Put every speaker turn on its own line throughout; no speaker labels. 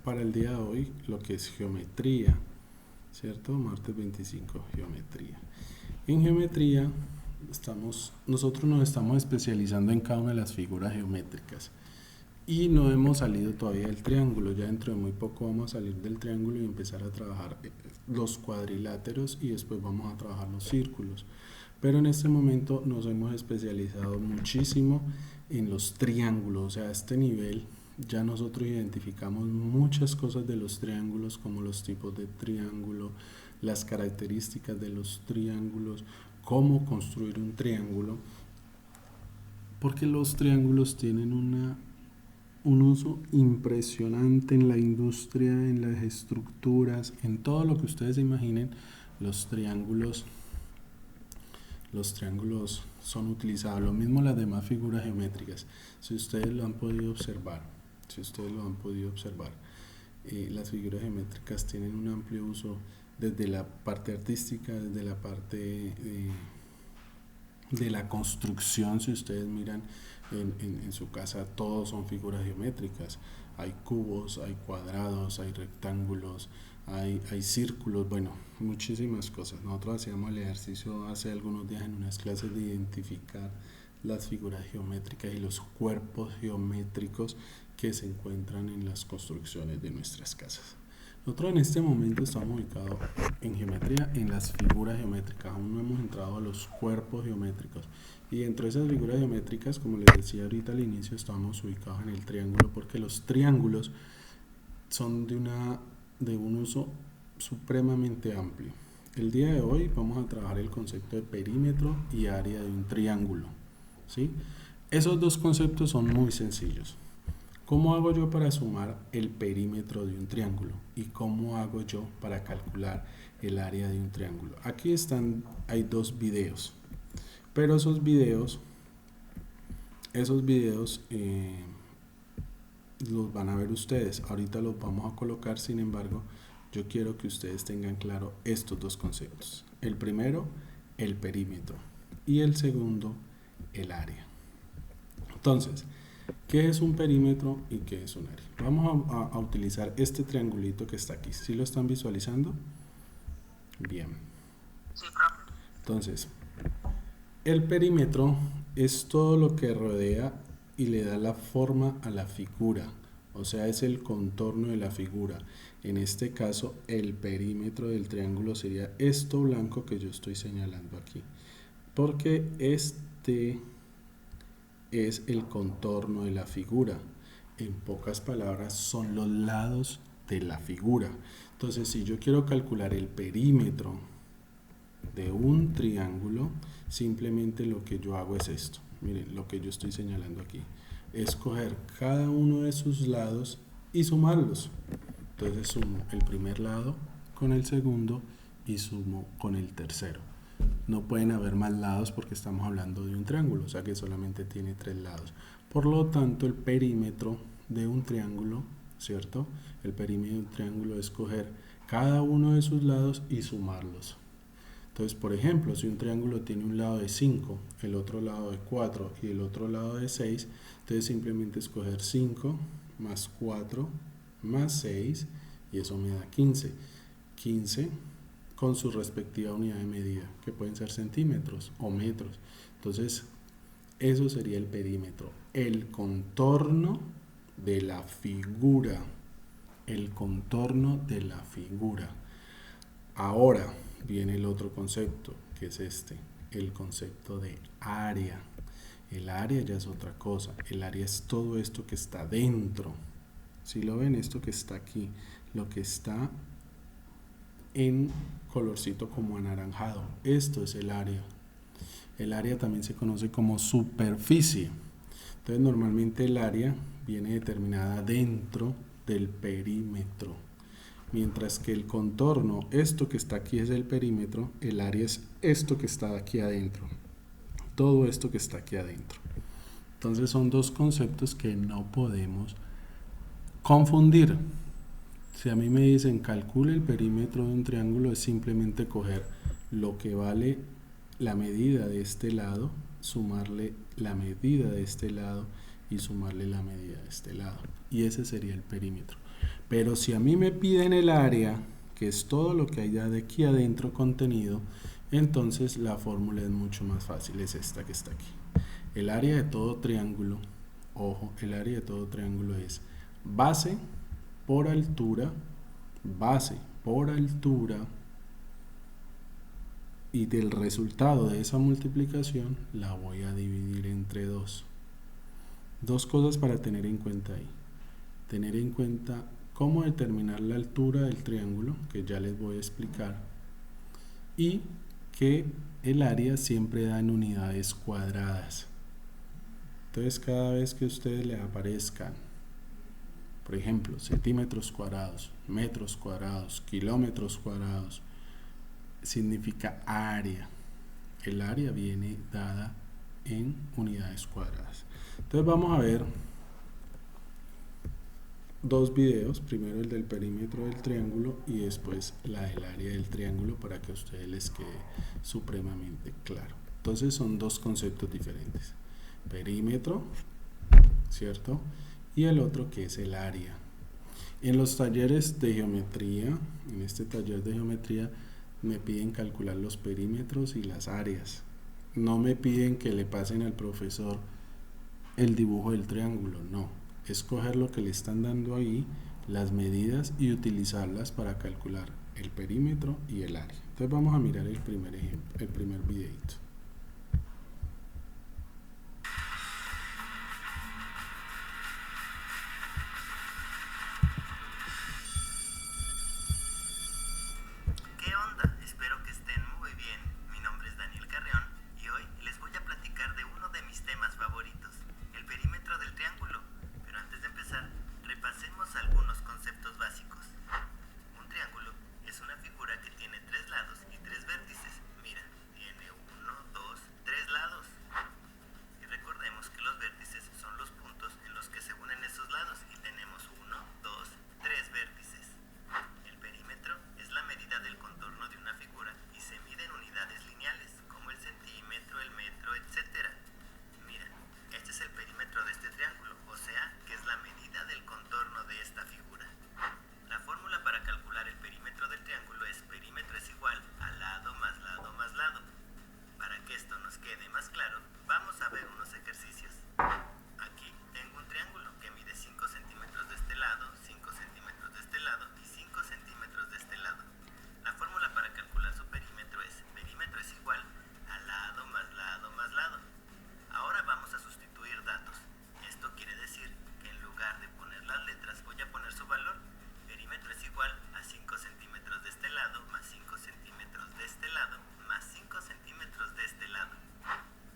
para el día de hoy lo que es geometría, ¿cierto? Martes 25, geometría. En geometría nosotros nos estamos especializando en cada una de las figuras geométricas y no hemos salido todavía del triángulo. Ya dentro de muy poco vamos a salir del triángulo y empezar a trabajar los cuadriláteros y después vamos a trabajar los círculos. Pero en este momento nos hemos especializado muchísimo en los triángulos. O sea, a este nivel ya nosotros identificamos muchas cosas de los triángulos, como los tipos de triángulo, las características de los triángulos, cómo construir un triángulo, porque los triángulos tienen un uso impresionante en la industria, en las estructuras, en todo lo que ustedes se imaginen. Los triángulos son utilizados, lo mismo las demás figuras geométricas. Si ustedes lo han podido observar, las figuras geométricas tienen un amplio uso desde la parte artística, desde la parte de la construcción. Si ustedes miran en su casa, todos son figuras geométricas. Hay cubos, hay cuadrados, hay rectángulos, hay círculos, bueno, muchísimas cosas. Nosotros hacíamos el ejercicio hace algunos días en unas clases de identificar las figuras geométricas y los cuerpos geométricos que se encuentran en las construcciones de nuestras casas. Nosotros en este momento estamos ubicados en geometría, en las figuras geométricas. Aún no hemos entrado a los cuerpos geométricos. Y dentro de esas figuras geométricas, como les decía ahorita al inicio, estamos ubicados en el triángulo, porque los triángulos son de un uso supremamente amplio. El día de hoy vamos a trabajar el concepto de perímetro y área de un triángulo, ¿sí? Esos dos conceptos son muy sencillos. ¿Cómo hago yo para sumar el perímetro de un triángulo? ¿Y cómo hago yo para calcular el área de un triángulo? Aquí hay dos videos, pero esos videos los van a ver ustedes. Ahorita los vamos a colocar, sin embargo, yo quiero que ustedes tengan claro estos dos conceptos. El primero, el perímetro, y el segundo, el área. Entonces, ¿qué es un perímetro y qué es un área? Vamos a utilizar este triangulito que está aquí. ¿Sí lo están visualizando? Bien.
Sí, profe.
Entonces, el perímetro es todo lo que rodea y le da la forma a la figura. O sea, es el contorno de la figura. En este caso, el perímetro del triángulo sería esto blanco que yo estoy señalando aquí. Porque este es el contorno de la figura. En pocas palabras, son los lados de la figura. Entonces, si yo quiero calcular el perímetro de un triángulo, simplemente lo que yo hago es esto. Miren, lo que yo estoy señalando aquí. Escoger cada uno de sus lados y sumarlos. Entonces sumo el primer lado con el segundo y sumo con el tercero. No pueden haber más lados porque estamos hablando de un triángulo, o sea que solamente tiene 3 lados. Por lo tanto, el perímetro de un triángulo, ¿cierto? El perímetro de un triángulo es coger cada uno de sus lados y sumarlos. Entonces, por ejemplo, si un triángulo tiene un lado de 5, el otro lado de 4 y el otro lado de 6, entonces simplemente escoger 5 más 4 más 6 y eso me da 15. 15 con su respectiva unidad de medida, que pueden ser centímetros o metros. Entonces, eso sería el perímetro, el contorno de la figura. El contorno de la figura. Ahora viene el otro concepto, que es el concepto de área. El área ya es otra cosa. El área es todo esto que está dentro. Si lo ven, esto que está aquí, lo que está en colorcito como anaranjado, esto es el área. El área también se conoce como superficie. Entonces, normalmente el área viene determinada dentro del perímetro. Mientras que el contorno, esto que está aquí es el perímetro, el área es esto que está aquí adentro. Todo esto que está aquí adentro. Entonces son dos conceptos que no podemos confundir. Si a mí me dicen calcule el perímetro de un triángulo, es simplemente coger lo que vale la medida de este lado, sumarle la medida de este lado y sumarle la medida de este lado. Y ese sería el perímetro. Pero si a mí me piden el área, que es todo lo que hay de aquí adentro contenido, entonces la fórmula es mucho más fácil, es esta que está aquí. El área de todo triángulo, ojo, el área de todo triángulo es base por altura, base por altura, y del resultado de esa multiplicación la voy a dividir entre 2. Dos cosas para tener en cuenta ahí. Tener en cuenta cómo determinar la altura del triángulo, que ya les voy a explicar, y que el área siempre da en unidades cuadradas. Entonces cada vez que ustedes les aparezcan, por ejemplo, centímetros cuadrados, metros cuadrados, kilómetros cuadrados, significa área. El área viene dada en unidades cuadradas. Entonces vamos a ver dos videos, primero el del perímetro del triángulo y después la del área del triángulo, para que a ustedes les quede supremamente claro. Entonces son dos conceptos diferentes: perímetro, ¿cierto? Y el otro que es el área. En los talleres de geometría, en este taller de geometría, me piden calcular los perímetros y las áreas. No me piden que le pasen al profesor el dibujo del triángulo, no. Es coger lo que le están dando ahí, las medidas, y utilizarlas para calcular el perímetro y el área. Entonces vamos a mirar el primer ejemplo, el primer videito.
¿Qué onda? Espero que estén muy bien. Mi nombre es Daniel Carreón y hoy les voy a platicar de uno de mis temas favoritos, el perímetro del triángulo. Pero antes de empezar, repasemos algunos conceptos básicos. Un triángulo es una figura que tiene 3 lados y 3 vértices. Mira, tiene 1, 2, 3 lados. Y recordemos que los vértices son los puntos en los que se unen esos lados y tenemos 1, 2, 3 vértices. El perímetro es la medida del contorno de una figura y se mide en unidades lineales, como el centímetro, el metro, etc. Mira, este es el perímetro de este triángulo, o sea, que es la medida del contorno de esta figura. La fórmula para calcular el perímetro del triángulo es: perímetro es igual a lado más lado más lado. Para que esto nos quede más claro, vamos a ver unos ejercicios. Aquí tengo un triángulo que mide 5 centímetros de este lado, 5 centímetros de este lado y 5 centímetros de este lado. La fórmula para calcular su perímetro es: perímetro es igual a lado más lado más lado. Ahora vamos a sustituir datos. Esto quiere decir que en lugar de poner las letras voy a poner su valor. Perímetro es igual a 5 centímetros de este lado más 5 centímetros de este lado más 5 centímetros de este lado.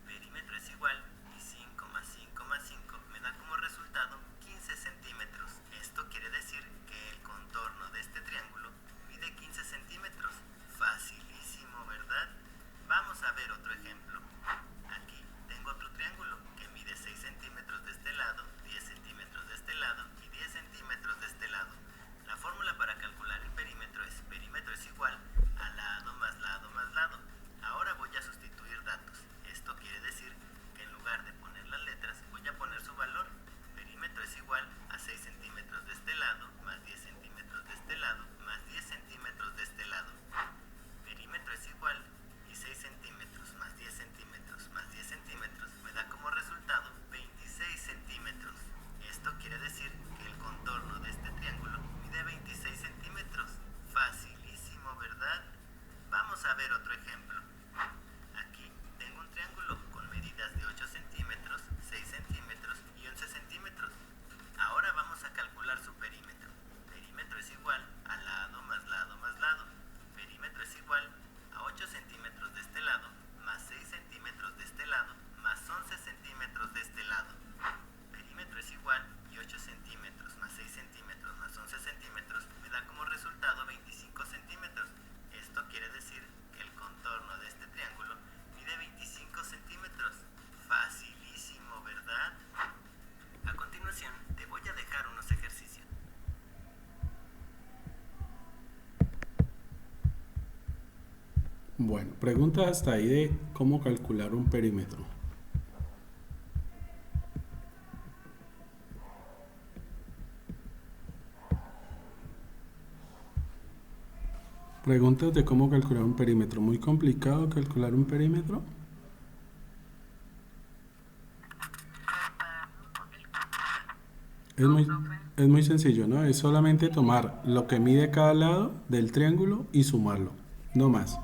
Perímetro es igual y 5 más 5 más 5 me da como resultado 15 centímetros. Esto quiere decir que el contorno de este triángulo mide 15 centímetros. Facilísimo, ¿verdad? Vamos a ver otro ejemplo. Aquí tengo otro triángulo que mide 6 centímetros de este lado, 10 centímetros de este lado y 10 centímetros de este lado. La fórmula para calcular el perímetro es: perímetro es igual a lado más lado más lado. Ahora voy a sustituir datos. Esto quiere decir que en lugar de poner las letras voy a poner su valor. Perímetro es igual a 6 centímetros de este lado más 10 centímetros de este lado más 10 centímetros de este lado. Perímetro es igual y 6 centímetros más 10 centímetros más 10 centímetros me da como resultado 26 centímetros. Esto quiere decir que el contorno de este triángulo mide 26 centímetros. Facilísimo, ¿verdad? Vamos a ver otro ejemplo. Aquí tengo un triángulo con medidas de 8 centímetros, 6 centímetros y 11 centímetros. Ahora vamos a calcular su perímetro. Perímetro es igual a lado más lado más lado. Perímetro es igual a 8 centímetros de este lado más 6 centímetros de este lado más 11 centímetros de este lado. Perímetro es igual y 8 centímetros más 6 centímetros más 11 centímetros me da como resultado 25 centímetros. Esto quiere decir que el contorno de este triángulo mide 25 centímetros. Facilísimo, ¿verdad? A continuación, te voy a dejar unos ejercicios.
Bueno, pregunta hasta ahí de cómo calcular un perímetro. Preguntas de cómo calcular un perímetro. ¿Muy complicado calcular un perímetro? Es
No,
muy,
profe.
es muy sencillo, ¿no? Es solamente tomar lo que mide cada lado del triángulo y sumarlo, no más.
Sí,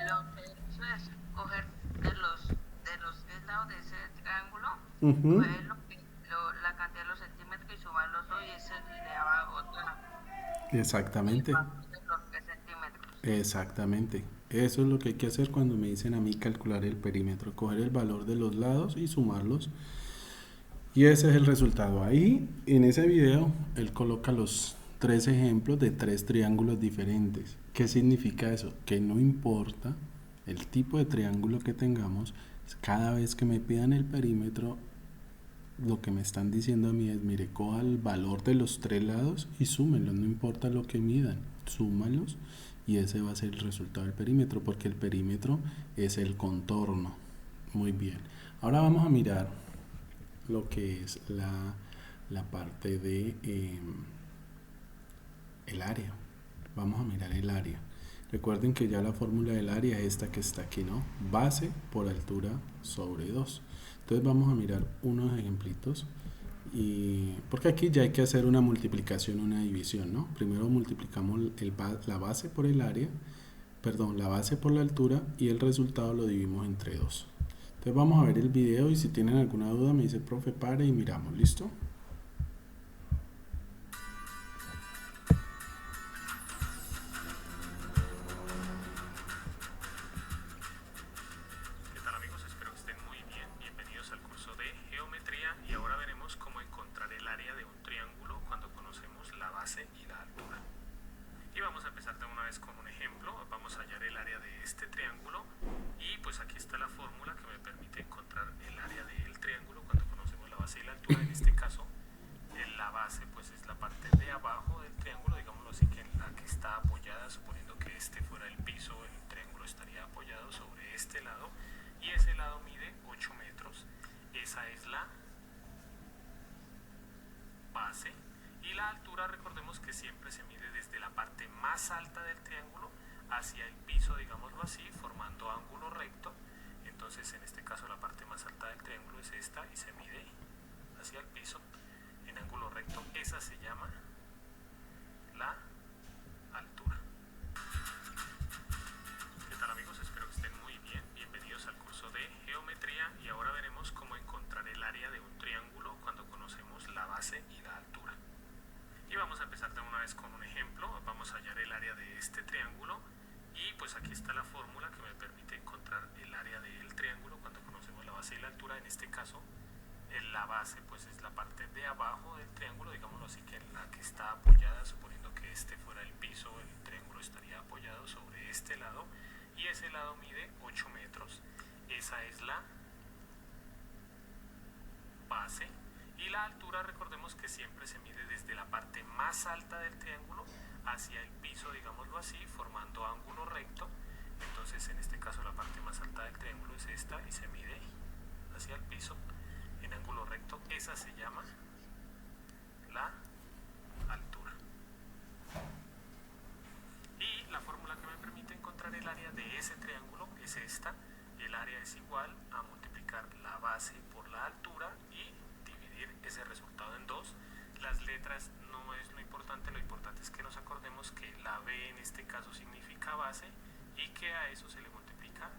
lo que he hecho es coger de los 10 lados de ese triángulo,
Ujú.
coger la cantidad de los centímetros y sumarlos hoy, ese le daba otra, el
Exactamente,
valor de los 10 centímetros.
exactamente. Eso es lo que hay que hacer cuando me dicen a mí calcular el perímetro, coger el valor de los lados y sumarlos. Y ese es el resultado. Ahí, en ese video, él coloca los tres ejemplos de tres triángulos diferentes. ¿Qué significa eso? Que no importa el tipo de triángulo que tengamos, cada vez que me pidan el perímetro, lo que me están diciendo a mí es, mire, coja el valor de los tres lados y súmenlos, no importa lo que midan, súmalos y ese va a ser el resultado del perímetro, porque el perímetro es el contorno. Muy bien. Ahora vamos a mirar lo que es la parte de el área. Vamos a mirar el área. Recuerden que ya la fórmula del área es esta que está aquí, ¿no? Base por altura sobre 2. Entonces vamos a mirar unos ejemplitos. Porque aquí ya hay que hacer una multiplicación, una división, ¿no? Primero multiplicamos la base por el área, perdón, la base por la altura y el resultado lo dividimos entre 2. Entonces vamos a ver el video y si tienen alguna duda me dice profe pare y miramos, ¿listo? ¿Qué tal amigos? Espero que estén muy bien. Bienvenidos al curso de geometría y ahora veremos cómo encontrar el área de un triángulo cuando conocemos la base y la altura. Y vamos a empezar de una vez con un ejemplo. Vamos a hallar el área de este triángulo y pues aquí está la fórmula que me permite encontrar el área del triángulo cuando conocemos la base y la altura. En este caso, la base pues es la parte de abajo del triángulo, digámoslo así, que en la que está apoyada, suponiendo que este fuera el piso, el triángulo estaría apoyado sobre este lado y ese lado mide 8 metros. Esa es la base. Y la altura, recordemos que siempre se mide desde la parte más alta del triángulo hacia el piso, digámoslo así, formando ángulo recto. Entonces, en este caso, la parte más alta del triángulo es esta y se mide hacia el piso en ángulo recto. Esa se llama la altura. ¿Qué tal amigos? Espero que estén muy bien. Bienvenidos al curso de geometría y ahora veremos cómo encontrar el área de un triángulo cuando conocemos la base y la altura. Y vamos a empezar de una vez con un ejemplo. Vamos a hallar el área de este triángulo y pues aquí está la fórmula que me permite encontrar el área del triángulo cuando conocemos la base y la altura. En este caso, la base pues es la parte de abajo del triángulo, digámoslo así, que en la que está apoyada, suponiendo que este fuera el piso, el triángulo estaría apoyado sobre este lado y ese lado mide 8 metros. Esa es la base. Y la altura, recordemos que siempre se mide desde la parte más alta del triángulo hacia el piso, digámoslo así, formando ángulo recto. Entonces, en este caso, la parte más alta del triángulo es esta y se mide hacia el piso en ángulo recto. Esa se llama la altura. Y la fórmula que me permite encontrar el área de ese triángulo es esta. El área es igual a multiplicar la base por la altura y ese resultado en 2. Las letras no es lo importante es que nos acordemos que la B en este caso significa base y que a eso se le multiplica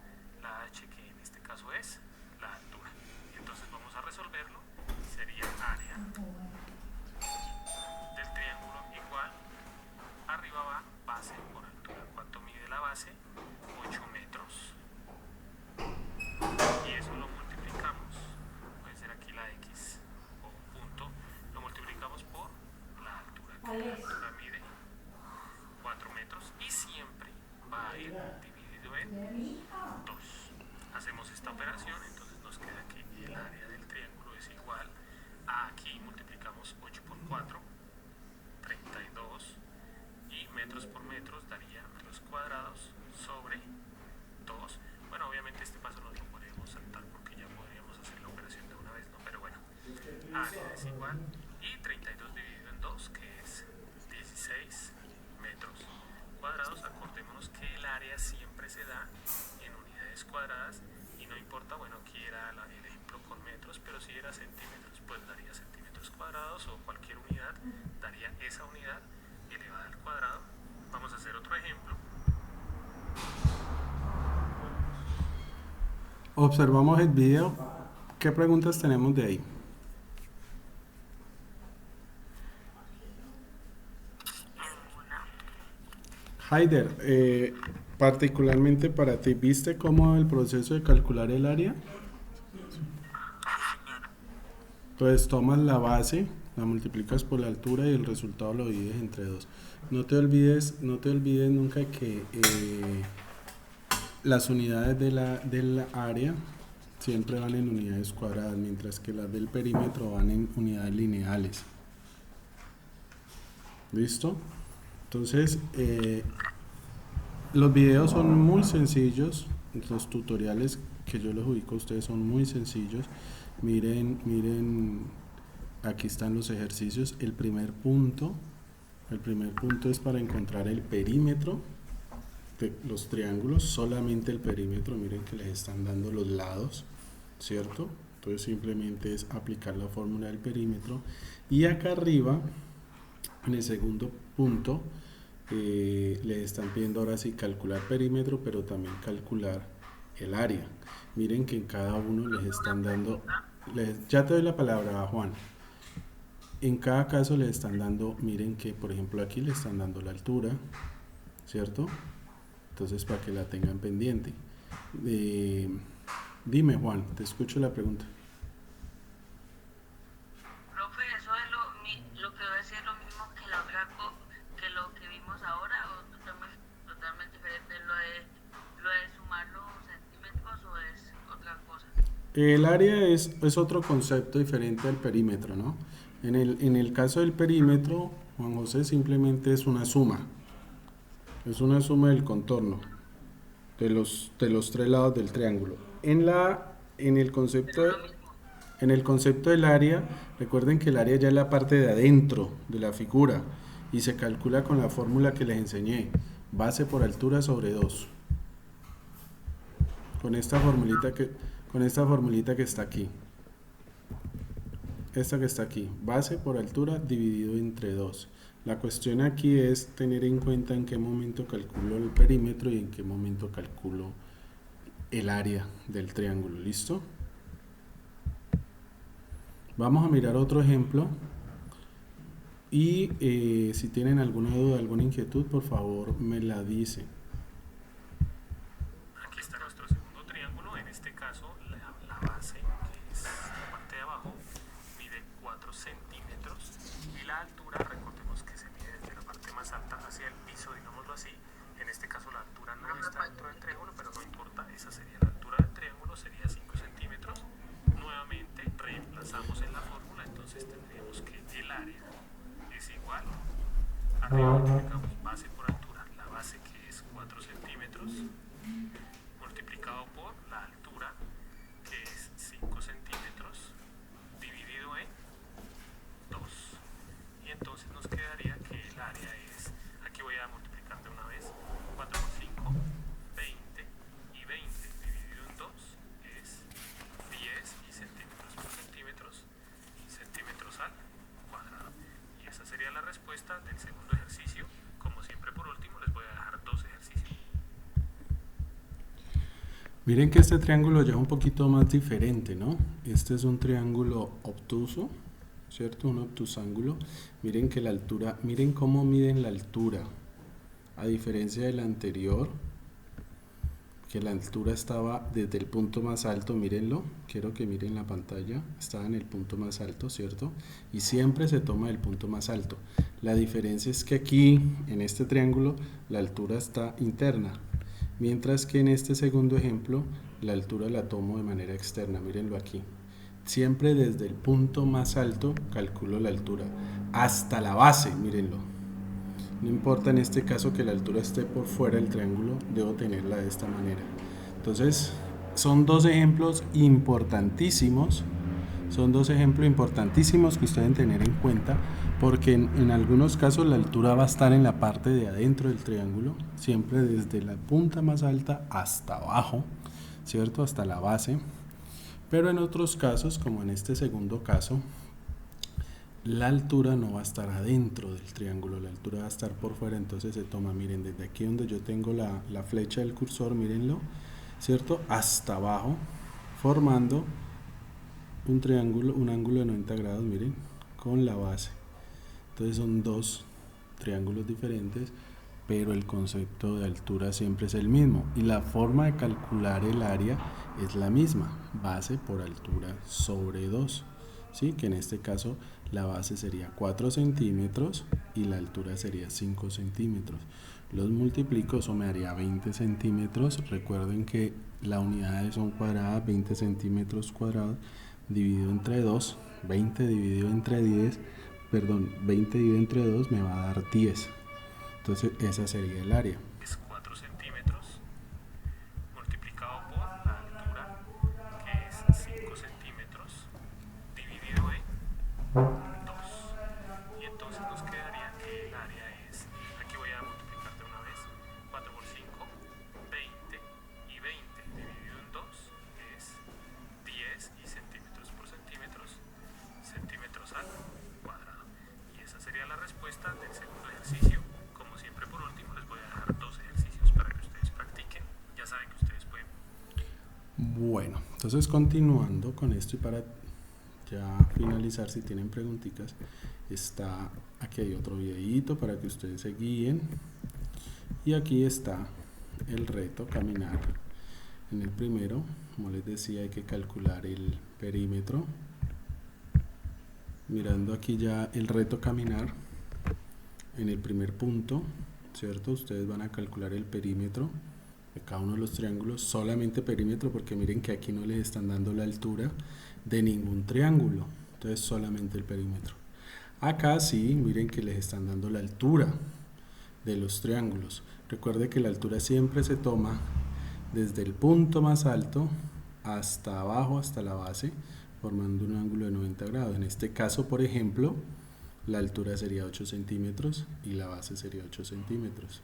la H, que en este caso es la altura. Entonces vamos a resolverlo. Sería área del triángulo igual, arriba va base por altura. ¿Cuánto mide la base? 8 metros. Y eso lo multiplicamos, puede ser aquí la X o un punto, lo multiplicamos por la altura, que la altura mide 4 metros y siempre va a ir dividido en 2. Hacemos esta operación, entonces nos queda que el área del triángulo es igual a, aquí multiplicamos 8 por 4, 32, y metros por metros daría metros cuadrados sobre 2. Bueno, obviamente este paso nos lo podemos saltar porque ya podríamos hacer la operación de una vez, ¿no? Pero bueno, área es igual y 32 dividido en 2, que es 16 metros cuadrados a
cuadradas, y no importa, bueno, aquí era el ejemplo con metros, pero si era centímetros, pues daría centímetros cuadrados, o cualquier unidad daría esa unidad elevada al cuadrado. Vamos a hacer otro ejemplo.
Observamos el video. ¿Qué preguntas tenemos de ahí? Haider, particularmente para ti, ¿viste cómo el proceso de calcular el área? Entonces tomas la base, la multiplicas por la altura y el resultado lo divides entre 2. No te olvides nunca que las unidades del área siempre van en unidades cuadradas, mientras que las del perímetro van en unidades lineales. ¿Listo? Entonces, los videos son muy sencillos, los tutoriales que yo les ubico a ustedes son muy sencillos. Miren, aquí están los ejercicios. El primer punto es para encontrar el perímetro de los triángulos, solamente el perímetro. Miren que les están dando los lados, ¿cierto? Entonces simplemente es aplicar la fórmula del perímetro. Y acá arriba, en el segundo punto, les están pidiendo ahora sí calcular perímetro, pero también calcular el área. Miren que en cada uno les están dando, ya te doy la palabra, Juan. En cada caso les están dando, miren que por ejemplo aquí le están dando la altura, ¿cierto? Entonces para que la tengan pendiente. Dime, Juan, te escucho la pregunta.
Profe, ¿eso es lo que va a ser lo mismo que que lo que vimos ahora, o totalmente diferente? ¿Lo de sumar los centímetros o es otra cosa?
El área es otro concepto diferente al perímetro, ¿no? En el caso del perímetro, Juan José, simplemente es una suma. Es una suma del contorno de los 3 lados del triángulo. En el concepto del área, recuerden que el área ya es la parte de adentro de la figura y se calcula con la fórmula que les enseñé, base por altura sobre 2. Con esta formulita que está aquí. Esta que está aquí, base por altura dividido entre 2. La cuestión aquí es tener en cuenta en qué momento calculo el perímetro y en qué momento calculo el área del triángulo. ¿Listo? Vamos a mirar otro ejemplo y si tienen alguna duda, alguna inquietud, por favor me la dicen.
Aquí está nuestro segundo triángulo. En este caso la base, que es la parte de abajo, mide 4 centímetros y la altura, recordemos que se mide desde la parte más alta hacia el piso, digámoslo así. En este caso la altura no está dentro del triángulo, pero no importa, esa sería la altura del triángulo, sería 5 centímetros. Nuevamente reemplazamos en la fórmula, entonces tendríamos que el área es igual, arriba multiplicamos base por altura, la base que es 4 centímetros, multiplicado por la altura que es 5 centímetros, dividido en 2. Y entonces nos quedaría que el área es, aquí voy a multiplicar de una vez, 4 por 5, 20, y 20 dividido en 2 es 10, y centímetros por centímetros al cuadrado. Y esa sería la respuesta del segundo ejercicio. Como siempre, por último les voy a dejar 2 ejercicios.
Miren que este triángulo ya es un poquito más diferente, ¿no? Este es un triángulo obtuso, ¿cierto? Un obtusángulo. Miren que la altura, miren cómo miden la altura. A diferencia del anterior, que la altura estaba desde el punto más alto, mírenlo, quiero que miren la pantalla, estaba en el punto más alto, ¿cierto? Y siempre se toma el punto más alto. La diferencia es que aquí, en este triángulo, la altura está interna, mientras que en este segundo ejemplo, la altura la tomo de manera externa, mírenlo aquí. Siempre desde el punto más alto calculo la altura, hasta la base, mírenlo. No importa en este caso que la altura esté por fuera del triángulo, debo tenerla de esta manera. Entonces, son 2 ejemplos importantísimos. Son 2 ejemplos importantísimos que ustedes deben tener en cuenta, porque en algunos casos la altura va a estar en la parte de adentro del triángulo, siempre desde la punta más alta hasta abajo, ¿cierto? Hasta la base. Pero en otros casos, como en este segundo caso, la altura no va a estar adentro del triángulo, la altura va a estar por fuera. Entonces se toma, miren, desde aquí donde yo tengo la flecha del cursor, mírenlo, ¿cierto? Hasta abajo, formando un triángulo, un ángulo de 90 grados, miren, con la base. Entonces son dos triángulos diferentes, pero el concepto de altura siempre es el mismo y la forma de calcular el área es la misma, base por altura sobre 2, ¿sí? Que en este caso la base sería 4 centímetros y la altura sería 5 centímetros. Los multiplico, eso me daría 20 centímetros. Recuerden que la unidad son cuadradas, 20 centímetros cuadrados dividido entre 2, 20 dividido entre 10, perdón, 20 dividido entre 2 me va a dar 10. Entonces esa sería el área.
Es 4 centímetros multiplicado por la altura, que es 5 centímetros, dividido en 2. Y entonces nos quedaría que el área es, aquí voy a multiplicar de una vez, 4 por 5, 20, y 20 dividido en 2 es 10, y centímetros por centímetros, centímetros al cuadrado. Y esa sería la respuesta del segundo ejercicio. Como siempre, por último, les voy a dejar 2 ejercicios para que ustedes practiquen. Ya saben que ustedes pueden.
Bueno, entonces continuando con esto y para ya finalizar, si tienen preguntitas, está aquí hay otro videito para que ustedes se guíen y aquí está el reto caminar. En el primero, como les decía, hay que calcular el perímetro. Mirando aquí ya el reto caminar, en el primer punto, ¿cierto? Ustedes van a calcular el perímetro de cada uno de los triángulos, solamente perímetro, porque miren que aquí no les están dando la altura de ningún triángulo, entonces solamente el perímetro. Acá sí, miren que les están dando la altura de los triángulos. Recuerde que la altura siempre se toma desde el punto más alto hasta abajo, hasta la base, formando un ángulo de 90 grados. En este caso, por ejemplo, la altura sería 8 centímetros y la base sería 8 centímetros.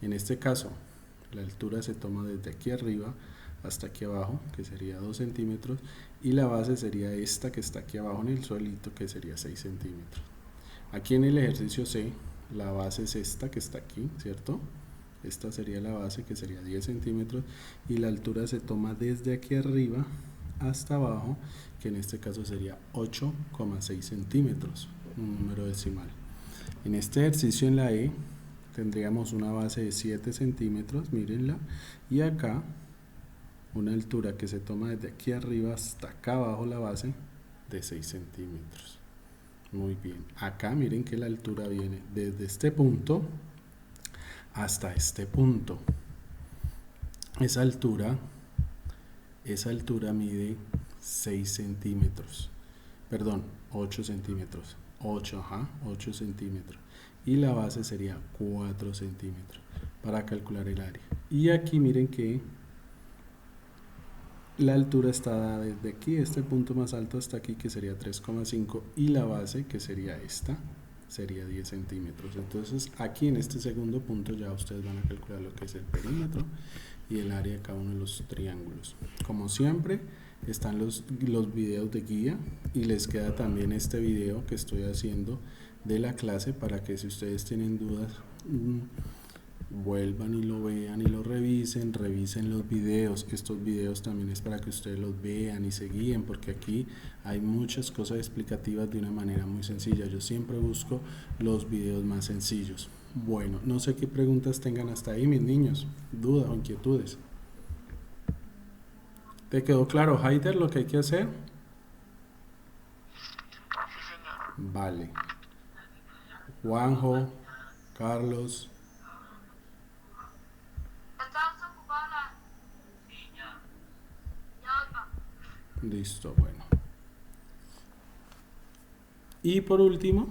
En este caso, la altura se toma desde aquí arriba hasta aquí abajo, que sería 2 centímetros, y la base sería esta que está aquí abajo en el suelito, que sería 6 centímetros. Aquí en el ejercicio C, la base es esta que está aquí, ¿cierto? Esta sería la base, que sería 10 centímetros, y la altura se toma desde aquí arriba hasta abajo, que en este caso sería 8,6 centímetros, un número decimal. En este ejercicio en la E tendríamos una base de 7 centímetros, mírenla, y acá una altura que se toma desde aquí arriba hasta acá abajo la base de 6 centímetros. Muy bien, acá miren que la altura viene desde este punto hasta este punto. Esa altura mide 6 centímetros, perdón, 8 centímetros, 8 centímetros, y la base sería 4 centímetros para calcular el área. Y aquí miren que la altura está dada desde aquí, este punto más alto, hasta aquí, que sería 3,5, y la base, que sería esta, sería 10 centímetros. Entonces aquí en este segundo punto ya ustedes van a calcular lo que es el perímetro y el área de cada uno de los triángulos. Como siempre, están los videos de guía, y les queda también este video que estoy haciendo de la clase para que si ustedes tienen dudas vuelvan y lo vean y lo revisen los videos. Estos videos también es para que ustedes los vean y se guíen, porque aquí hay muchas cosas explicativas de una manera muy sencilla. Yo siempre busco los videos más sencillos. Bueno, no sé qué preguntas tengan hasta ahí, mis niños, dudas o inquietudes. ¿Te quedó claro, Haider, lo que hay que hacer? Vale. Juanjo, Carlos. Listo, bueno. Y por último,